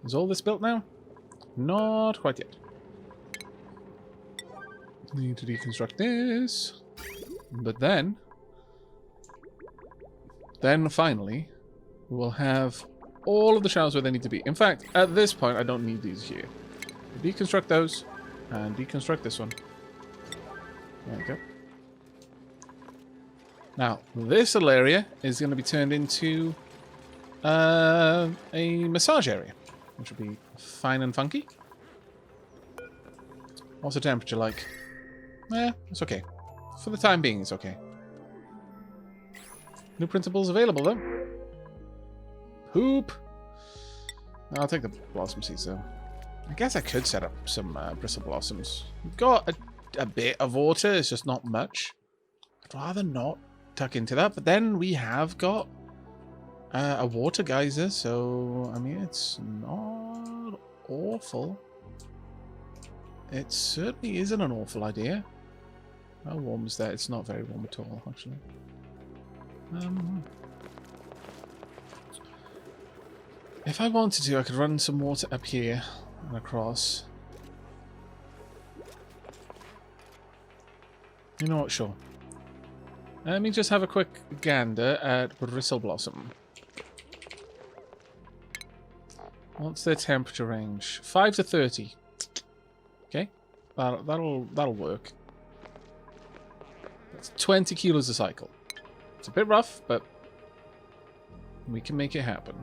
Is all this built now? Not quite yet. Need to deconstruct this. But then finally, we will have all of the shelves where they need to be. In fact, at this point, I don't need these here. Deconstruct those, and deconstruct this one. There we go. Now, this little area is going to be turned into a massage area, which will be fine and funky. What's the temperature like? It's okay. For the time being, it's okay. New printables available, though. Poop. I'll take the blossom seeds, though. I guess I could set up some bristle blossoms. We've got a bit of water, it's just not much. I'd rather not tuck into that, but then we have got a water geyser, so, I mean, it's not awful. It certainly isn't an awful idea. How warm is that? It's not very warm at all, actually. If I wanted to, I could run some water up here and across. You know what? Sure. Let me just have a quick gander at Bristle Blossom. What's their temperature range? 5 to 30. Okay, that'll work. That's 20 kilos a cycle. It's a bit rough, but we can make it happen.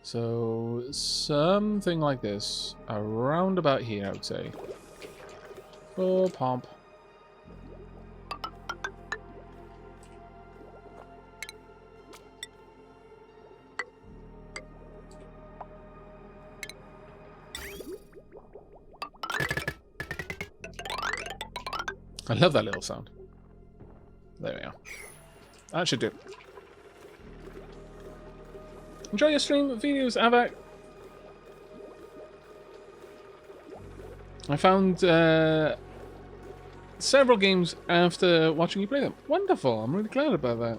So something like this, around about here, I would say. Full pump. I love that little sound. There we are. That should do. Enjoy your stream videos, Aavak. I found several games after watching you play them. Wonderful. I'm really glad about that.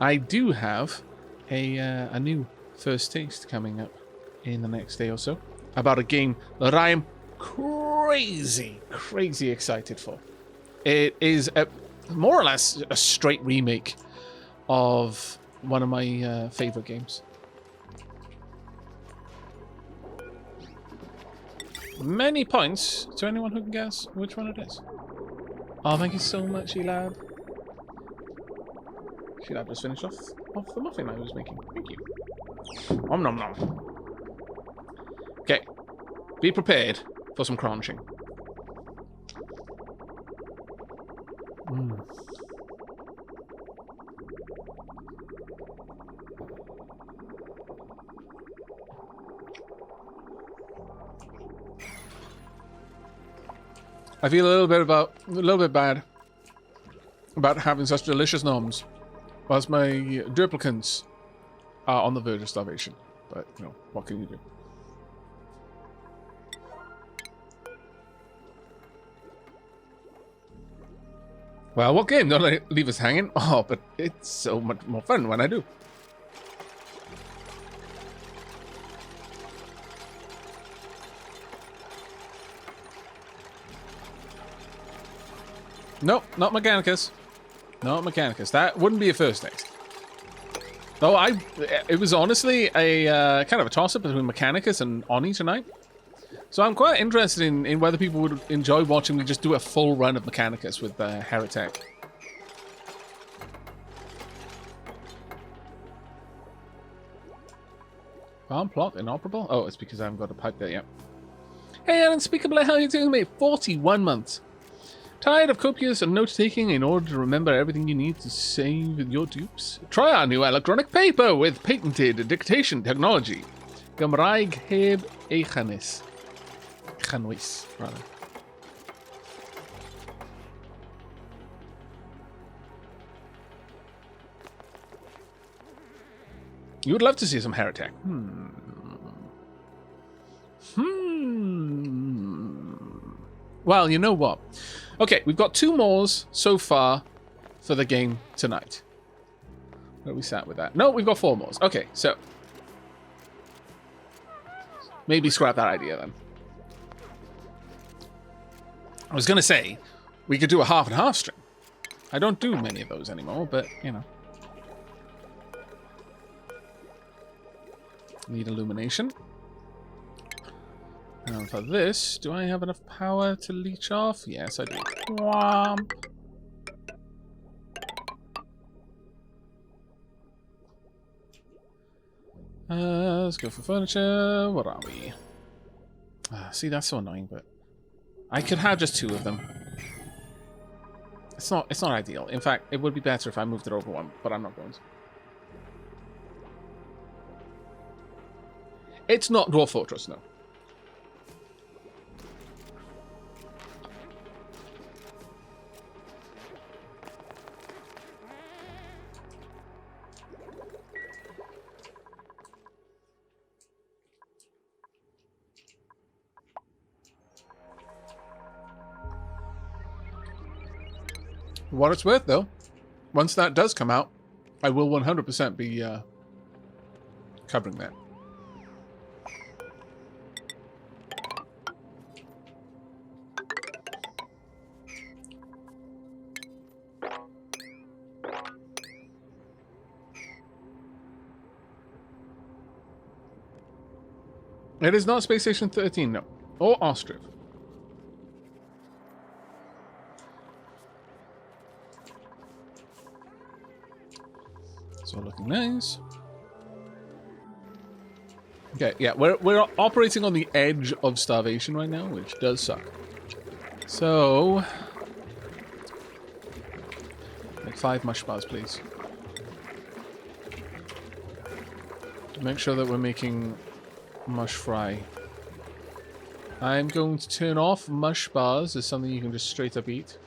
I do have a new first taste coming up in the next day or so about a game that I am crazy excited for. It is more or less a straight remake of one of my favorite games. Many points to anyone who can guess which one it is. Oh, thank you so much, Elab. Elab just finished off the muffin I was making. Thank you. Nom nom nom. Okay, be prepared for some crunching. I feel a little bit bad about having such delicious gnomes, whilst my duplicants are on the verge of starvation. But you know, what can you do? Well, what game? Don't leave us hanging. Oh, but it's so much more fun when I do. Nope, not Mechanicus. Not Mechanicus. That wouldn't be a first next. Though it was honestly a kind of a toss-up between Mechanicus and Oni tonight. So I'm quite interested in whether people would enjoy watching me just do a full run of Mechanicus with Heretic. Farm plot inoperable? Oh, it's because I haven't got a pipe there yet. Hey, Unspeakable, how are you doing, mate? 41 months. Tired of copious and note-taking in order to remember everything you need to save your dupes? Try our new electronic paper with patented dictation technology. Gymraeg heb echanis. Chanwys, rather. You would love to see some Heretic. Well, you know what? Okay, we've got 2 mores so far for the game tonight. Where are we sat with that? No, we've got 4 more. Okay, so maybe scrap that idea then. I was going to say, we could do a half and half string. I don't do many of those anymore, but, you know. Need illumination. And for this, do I have enough power to leech off? Yes, I do. Whomp. Let's go for furniture. What are we? See, that's so annoying, but I could have just 2 of them. It's not ideal. In fact, it would be better if I moved it over 1, but I'm not going to. It's not Dwarf Fortress, no. What it's worth, though, once that does come out, I will 100% be covering that. It is not Space Station 13, no. Or Asteroid. It's all looking nice. Okay, yeah, we're operating on the edge of starvation right now, which does suck. So, make 5 mush bars, please. Make sure that we're making mush fry. I'm going to turn off mush bars as something you can just straight up eat.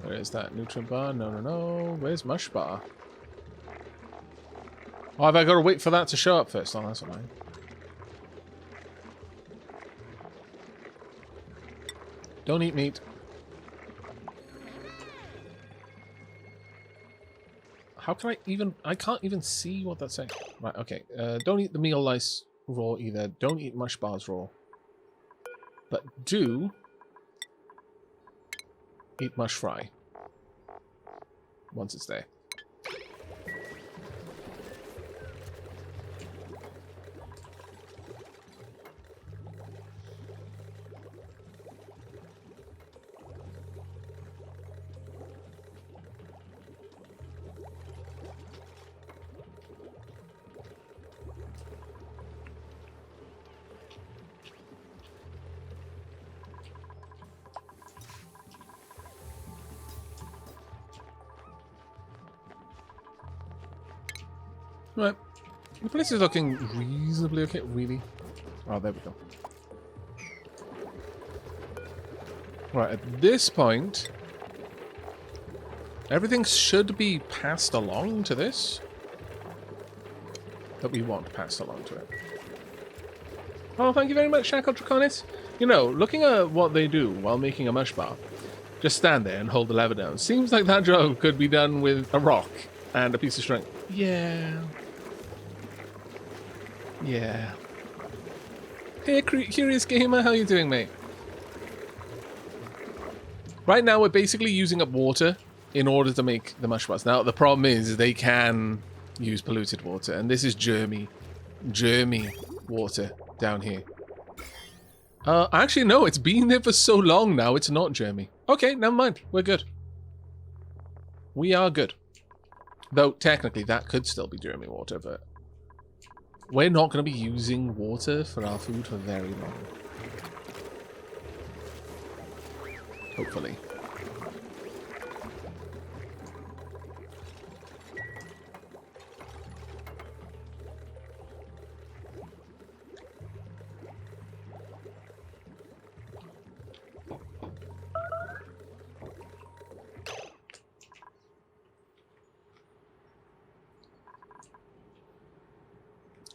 Where is that nutrient bar? No, no, no. Where's mush bar? Oh, have I got to wait for that to show up first? Oh, that's annoying. Don't eat meat. How can I even... I can't even see what that's saying. Right, okay. Don't eat the meal lice raw either. Don't eat mush bars raw. But do eat mush fry. Once it's there. Right. The place is looking reasonably okay. Really? Oh, there we go. Right, at this point, everything should be passed along to this. That we want passed along to it. Oh, thank you very much, Shackle Draconis. You know, looking at what they do while making a mush bar, just stand there and hold the lever down. Seems like that job could be done with a rock and a piece of string. Yeah. Yeah. Hey, Curious Gamer, how you doing, mate? Right now, we're basically using up water in order to make the mush bars. Now, the problem is they can use polluted water, and this is germy water down here. Actually, no, it's been there for so long now, it's not germy. Okay, never mind. We're good. We are good. Though, technically, that could still be germy water, but we're not going to be using water for our food for very long. Hopefully.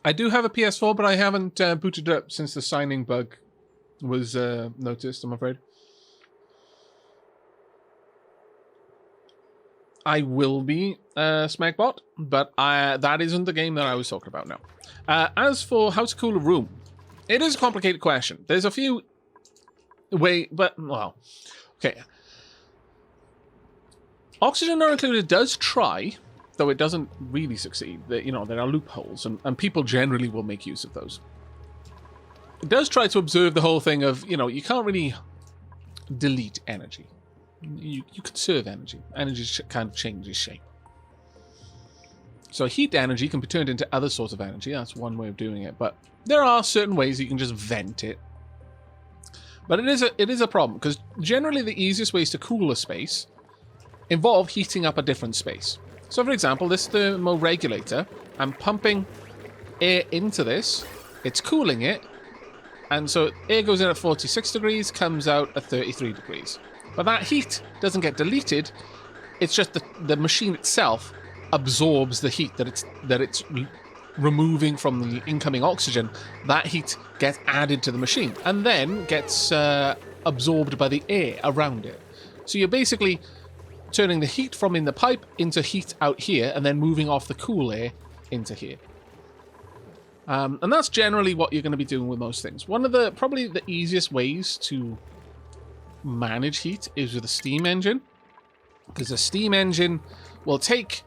I do have a PS4, but I haven't booted it up since the signing bug was noticed, I'm afraid. I will be Smegbot, but that isn't the game that I was talking about now. As for how to cool a room, it is a complicated question. There's a few ways, but, well, okay. Oxygen Not Included does try, though it doesn't really succeed. You know, there are loopholes, and people generally will make use of those. It does try to observe the whole thing of, you know, you can't really delete energy. You conserve energy. Energy kind of changes shape. So heat energy can be turned into other sorts of energy. That's one way of doing it. But there are certain ways you can just vent it. But it is a problem, because generally the easiest ways to cool a space involve heating up a different space. So for example, this thermoregulator, I'm pumping air into this. It's cooling it. And so air goes in at 46 degrees, comes out at 33 degrees. But that heat doesn't get deleted. It's just the machine itself absorbs the heat that it's removing from the incoming oxygen. That heat gets added to the machine and then gets absorbed by the air around it. So you're basically turning the heat from in the pipe into heat out here and then moving off the cool air into here. And that's generally what you're going to be doing with most things. One of probably the easiest ways to manage heat is with a steam engine, because a steam engine will take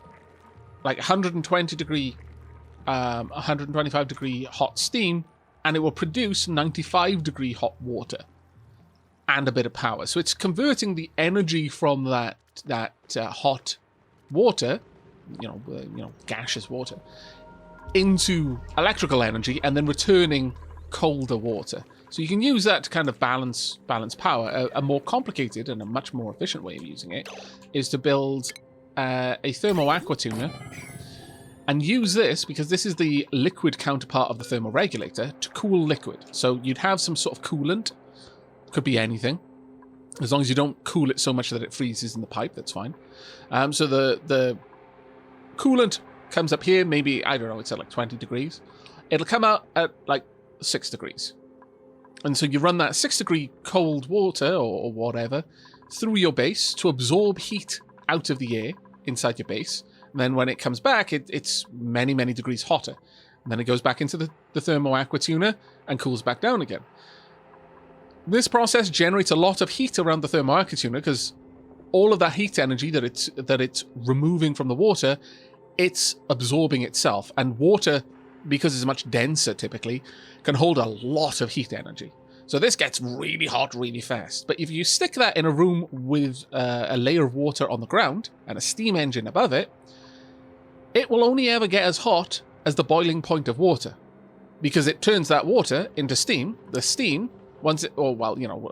like 125 degree hot steam, and it will produce 95 degree hot water and a bit of power. So it's converting the energy from that hot water, you know, gaseous water, into electrical energy and then returning colder water. So you can use that to kind of balance power. A more complicated and a much more efficient way of using it is to build a thermo-aqua tuner and use this, because this is the liquid counterpart of the thermoregulator, to cool liquid. So you'd have some sort of coolant. Could be anything. As long as you don't cool it so much that it freezes in the pipe, that's fine. So the coolant comes up here, maybe, I don't know, it's at like 20 degrees. It'll come out at like 6 degrees. And so you run that 6 degree cold water or whatever through your base to absorb heat out of the air inside your base. And then when it comes back, it's many, many degrees hotter. And then it goes back into the thermo-aqua tuner and cools back down again. This process generates a lot of heat around the thermo-aqua tuner, because all of that heat energy that it's removing from the water, it's absorbing itself. And water, because it's much denser typically, can hold a lot of heat energy. So this gets really hot really fast. But if you stick that in a room with a layer of water on the ground and a steam engine above it, it will only ever get as hot as the boiling point of water, because it turns that water into steam. The steam, once it, or well, you know,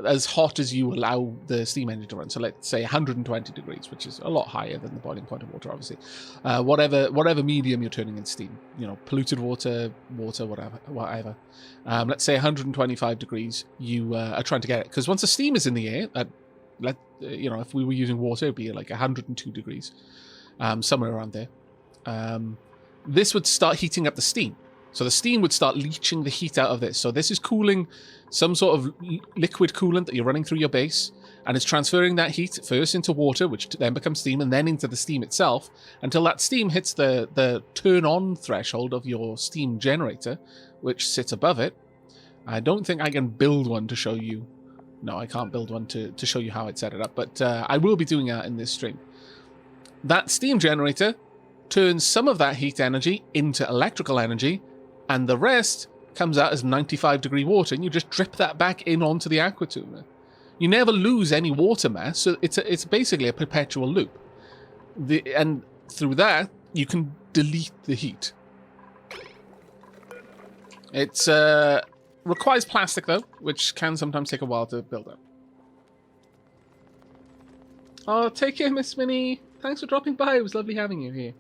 as hot as you allow the steam engine to run. So let's say 120 degrees, which is a lot higher than the boiling point of water, obviously. Whatever medium you're turning in steam, you know, polluted water, whatever. Let's say 125 degrees. You are trying to get it, because once the steam is in the air, you know, if we were using water, it'd be like 102 degrees, somewhere around there. This would start heating up the steam. So the steam would start leaching the heat out of this. So this is cooling some sort of liquid coolant that you're running through your base, and it's transferring that heat first into water, which then becomes steam, and then into the steam itself, until that steam hits the turn-on threshold of your steam generator, which sits above it. I don't think I can build one to show you. No, I can't build one to show you how I'd set it up, but I will be doing that in this stream. That steam generator turns some of that heat energy into electrical energy, and the rest comes out as 95 degree water, and you just drip that back in onto the aqua tuner. You never lose any water mass, so it's basically a perpetual loop. And through that, you can delete the heat. It requires plastic, though, which can sometimes take a while to build up. Oh, take care, Miss Minnie. Thanks for dropping by. It was lovely having you here.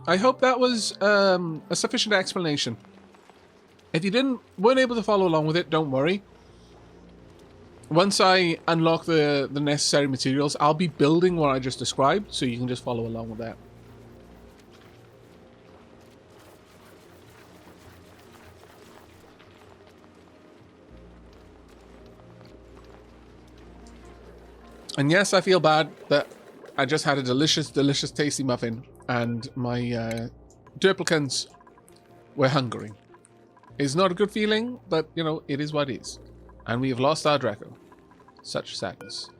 I hope that was a sufficient explanation. If you weren't able to follow along with it, don't worry. Once I unlock the necessary materials, I'll be building what I just described, so you can just follow along with that. And yes, I feel bad that I just had a delicious, delicious, tasty muffin, and my duplicants were hungry. It's not a good feeling, but, you know, it is what it is. And we have lost our Draco. Such sadness.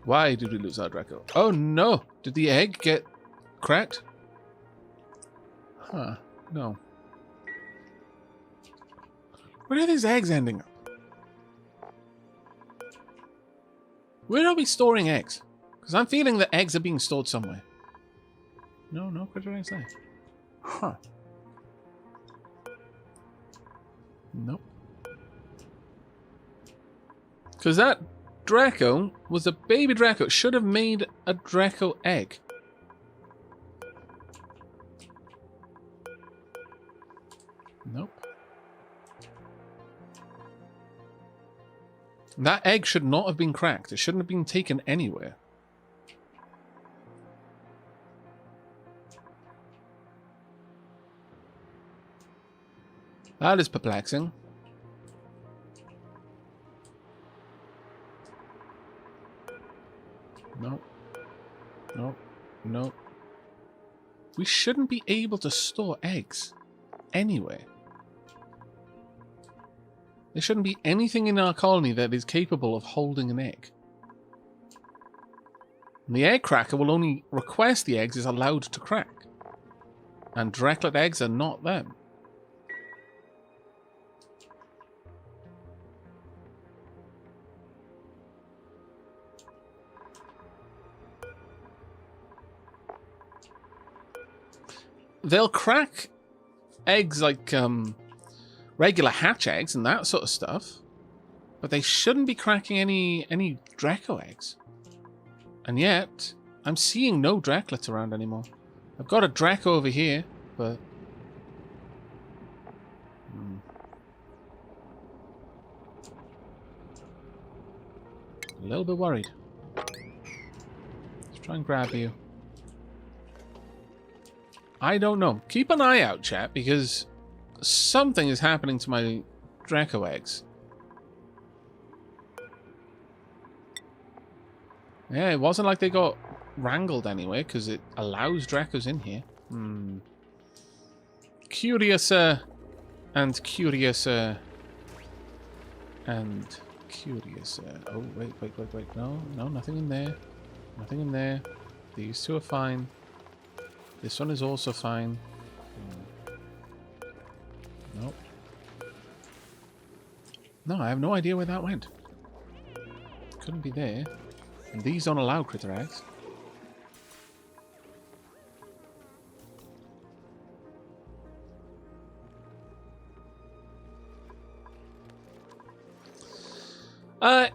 Why did we lose our Draco? Oh no! Did the egg get cracked? Huh. No. Where are these eggs ending up? Where are we storing eggs? Because I'm feeling that eggs are being stored somewhere. No, no critter eggs there. Huh. Nope. Because that Draco was a baby Draco. It should have made a Draco egg. Nope. That egg should not have been cracked. It shouldn't have been taken anywhere. That is perplexing. No. No. No. We shouldn't be able to store eggs anywhere. There shouldn't be anything in our colony that is capable of holding an egg. And the egg cracker will only request the eggs is allowed to crack. And directlet eggs are not them. They'll crack eggs like regular hatch eggs and that sort of stuff, but they shouldn't be cracking any Draco eggs. And yet, I'm seeing no Draclets around anymore. I've got a Draco over here, but a little bit worried. Let's try and grab you. I don't know. Keep an eye out, chat, because something is happening to my Draco eggs. Yeah, it wasn't like they got wrangled anyway, because it allows Dracos in here. Curiouser and curiouser and curiouser. Oh, wait. No, nothing in there. Nothing in there. These two are fine. This one is also fine. Nope. No, I have no idea where that went. Couldn't be there. And these don't allow critter eggs.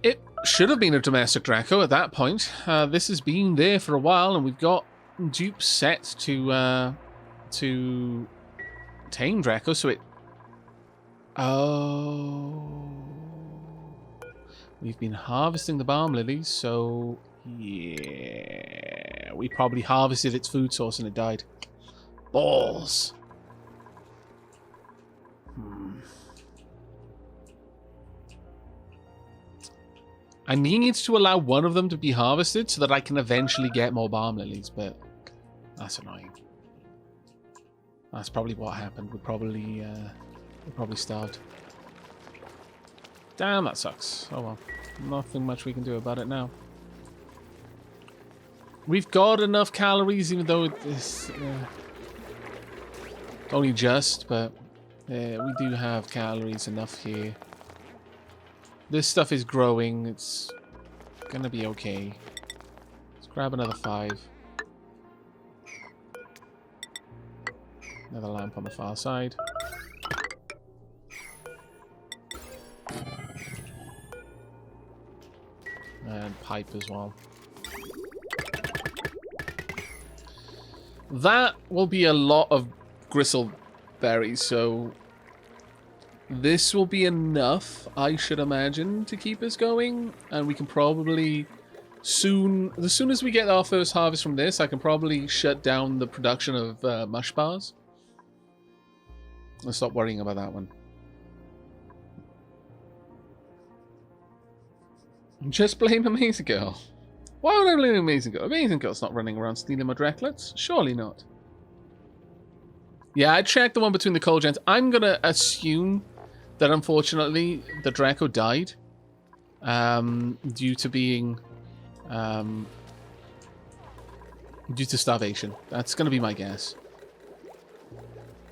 It should have been a domestic Draco at that point. This has been there for a while, and we've got dupes set to tame Draco, so it... Oh... We've been harvesting the balm lilies, so... Yeah... We probably harvested its food source and it died. Balls! I need to allow one of them to be harvested so that I can eventually get more balm lilies, but that's annoying. That's probably what happened. We're probably starved. Damn, that sucks. Oh well. Nothing much we can do about it now. We've got enough calories, even though it's only just, but we do have calories enough here. This stuff is growing. It's gonna be okay. Let's grab another 5. Another lamp on the far side. And pipe as well. That will be a lot of gristle berries, so This will be enough, I should imagine, to keep us going. And we can probably soon... As soon as we get our first harvest from this, I can probably shut down the production of mush bars. Let's stop worrying about that one. Just blame Amazing Girl. Why would I blame Amazing Girl? Amazing Girl's not running around stealing my Drecklets. Surely not. Yeah, I checked the one between the coal gens. I'm going to assume that unfortunately the Draco died. Due to being... due to starvation. That's going to be my guess.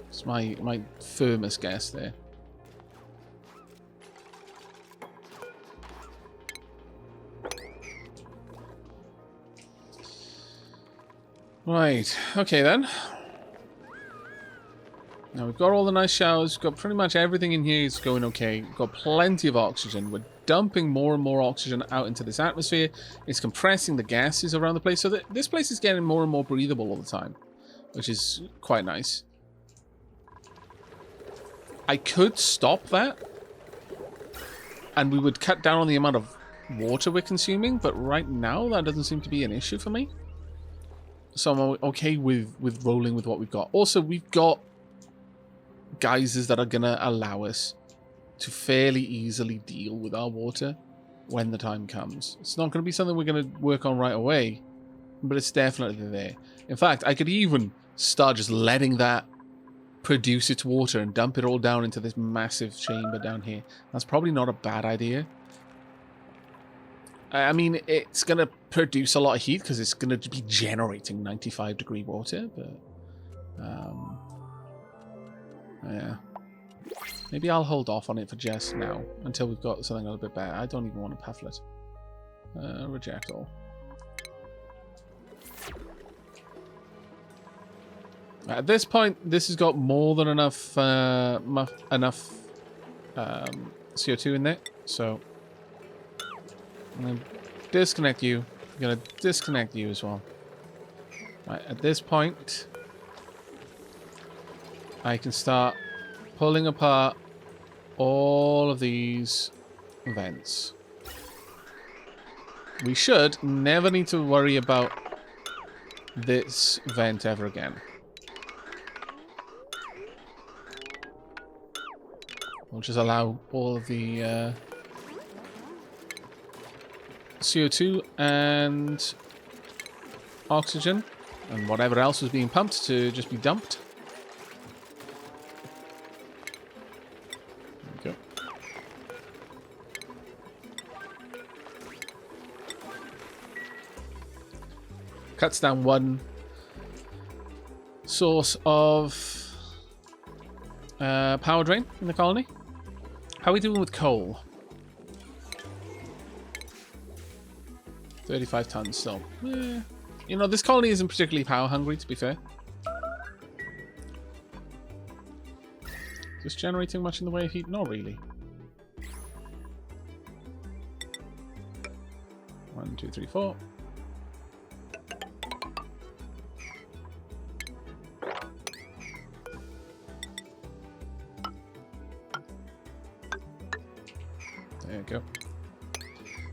It's my firmest guess there. Right, okay then. Now we've got all the nice showers, we've got pretty much everything in here is going okay. We've got plenty of oxygen. We're dumping more and more oxygen out into this atmosphere. It's compressing the gases around the place, so that this place is getting more and more breathable all the time, which is quite nice. I could stop that, and we would cut down on the amount of water we're consuming, but right now that doesn't seem to be an issue for me. So I'm okay with rolling with what we've got. Also, we've got geysers that are going to allow us to fairly easily deal with our water when the time comes. It's not going to be something we're going to work on right away, but it's definitely there. In fact, I could even start just letting that produce its water and dump it all down into this massive chamber down here. That's probably not a bad idea. I mean, it's going to produce a lot of heat because it's going to be generating 95-degree water, but... yeah. Maybe I'll hold off on it for just now, until we've got something a little bit better. I don't even want a pufflet. Reject all. At this point, this has got more than enough CO2 in there, so... I'm going to disconnect you. I'm going to disconnect you as well. Right, at this point, I can start pulling apart all of these vents. We should never need to worry about this vent ever again. We'll just allow all of the... CO2 and oxygen and whatever else was being pumped to just be dumped. There we go. Cuts down one source of power drain in the colony. How are we doing with coal? 35 tons still. Yeah. You know, this colony isn't particularly power hungry, to be fair. Just generating much in the way of heat? Not really. 1, 2, 3, 4. There you go.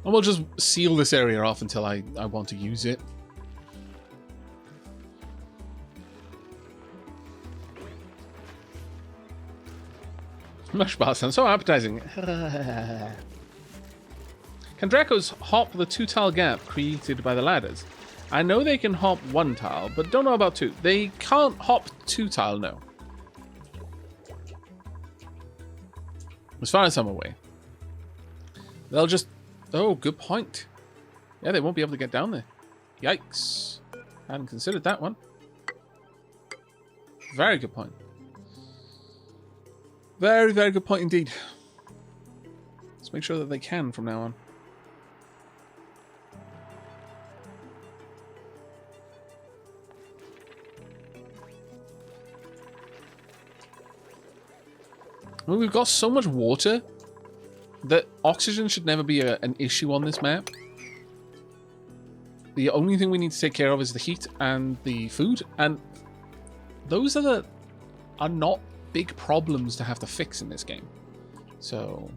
And we'll just seal this area off until I want to use it. Mush bar sounds so appetizing. Can Dracos hop the 2-tile gap created by the ladders? I know they can hop 1 tile, but don't know about 2. They can't hop 2 tile, no. As far as I'm aware. They'll just... Oh, good point. Yeah, they won't be able to get down there. Yikes. I hadn't considered that one. Very good point. Very, very good point indeed. Let's make sure that they can from now on. Well, we've got so much water that oxygen should never be an issue on this map. The only thing we need to take care of is the heat and the food, and those are not big problems to have to fix in this game. So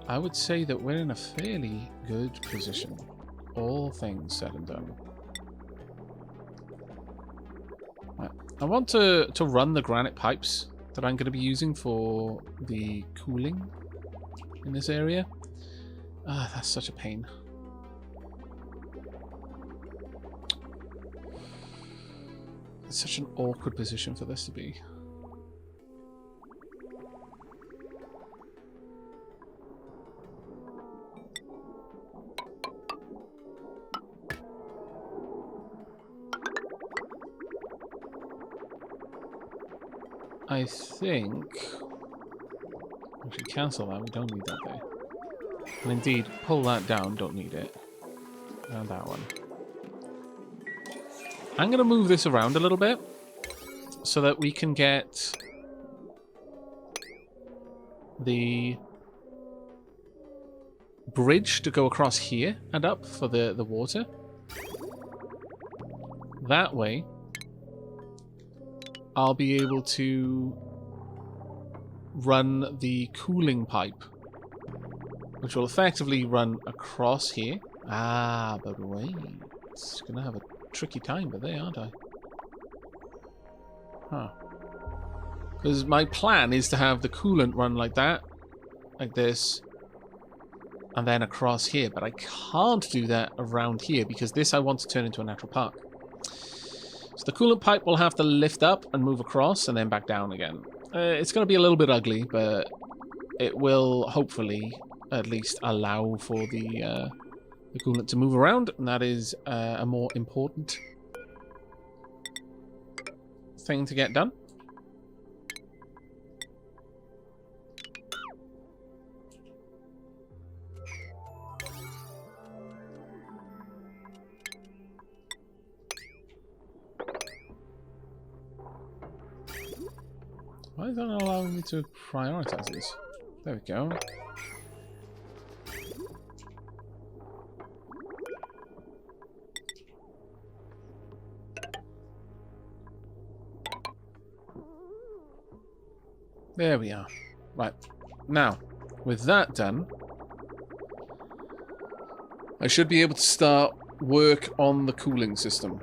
I would say that we're in a fairly good position, all things said and done. Right. I want to run the granite pipes that I'm going to be using for the cooling in this area. Ah, that's such a pain. It's such an awkward position for this to be. I think... Actually, cancel that. We don't need that there. And indeed, pull that down. Don't need it. And that one. I'm going to move this around a little bit so that we can get the bridge to go across here and up for the water. That way, I'll be able to run the cooling pipe, which will effectively run across here. Ah, but wait. It's going to have a tricky time, but they aren't I? Huh. Because my plan is to have the coolant run like that, like this, and then across here. But I can't do that around here because this I want to turn into a natural park. So the coolant pipe will have to lift up and move across and then back down again. It's going to be a little bit ugly, but it will hopefully at least allow for the coolant to move around, and that is a more important thing to get done. Why is that not allowing me to prioritize this? There we go. There we are. Right. Now, with that done, I should be able to start work on the cooling system.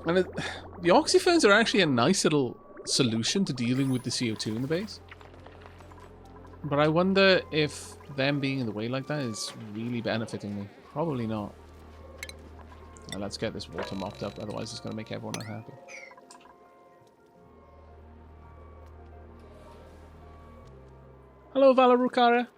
And the oxyferns are actually a nice little solution to dealing with the CO2 in the base. But I wonder if them being in the way like that is really benefiting me. Probably not. Now let's get this water mopped up, otherwise it's going to make everyone unhappy. Hello, Valarukara.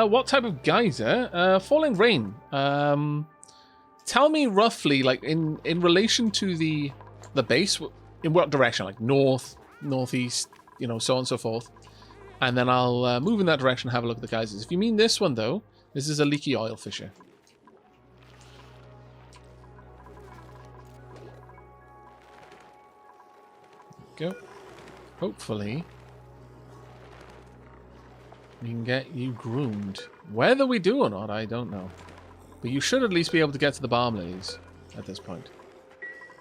What type of geyser? Falling rain. Tell me roughly, like in relation to the base, in what direction? Like north, northeast, you know, so on and so forth. And then I'll move in that direction and have a look at the geysers. If you mean this one, though, this is a leaky oil fissure. There we go. Hopefully, we can get you groomed. Whether we do or not, I don't know. But you should at least be able to get to the balm lilies at this point.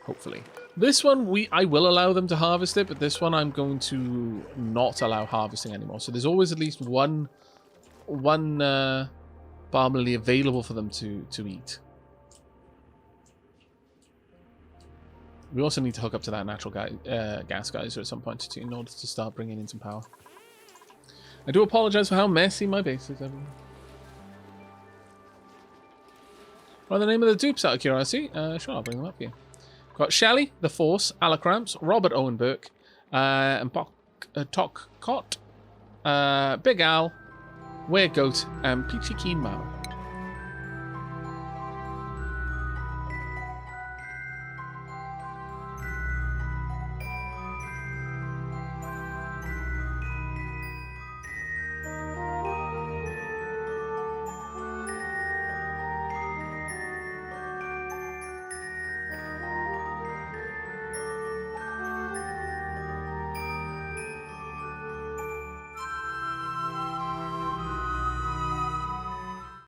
Hopefully. This one, I will allow them to harvest it, but this one I'm going to not allow harvesting anymore. So there's always at least one balm lily available for them to eat. We also need to hook up to that natural gas geyser at some point in order to start bringing in some power. I do apologize for how messy my base is, everyone. What are the name of the dupes out of curiosity? Sure, I'll bring them up here. We've got Shelley, The Force, Alacramps, Robert Owen Burke, and Tok Cot, Big Al, Weregoat, and Peachy Keen Mao.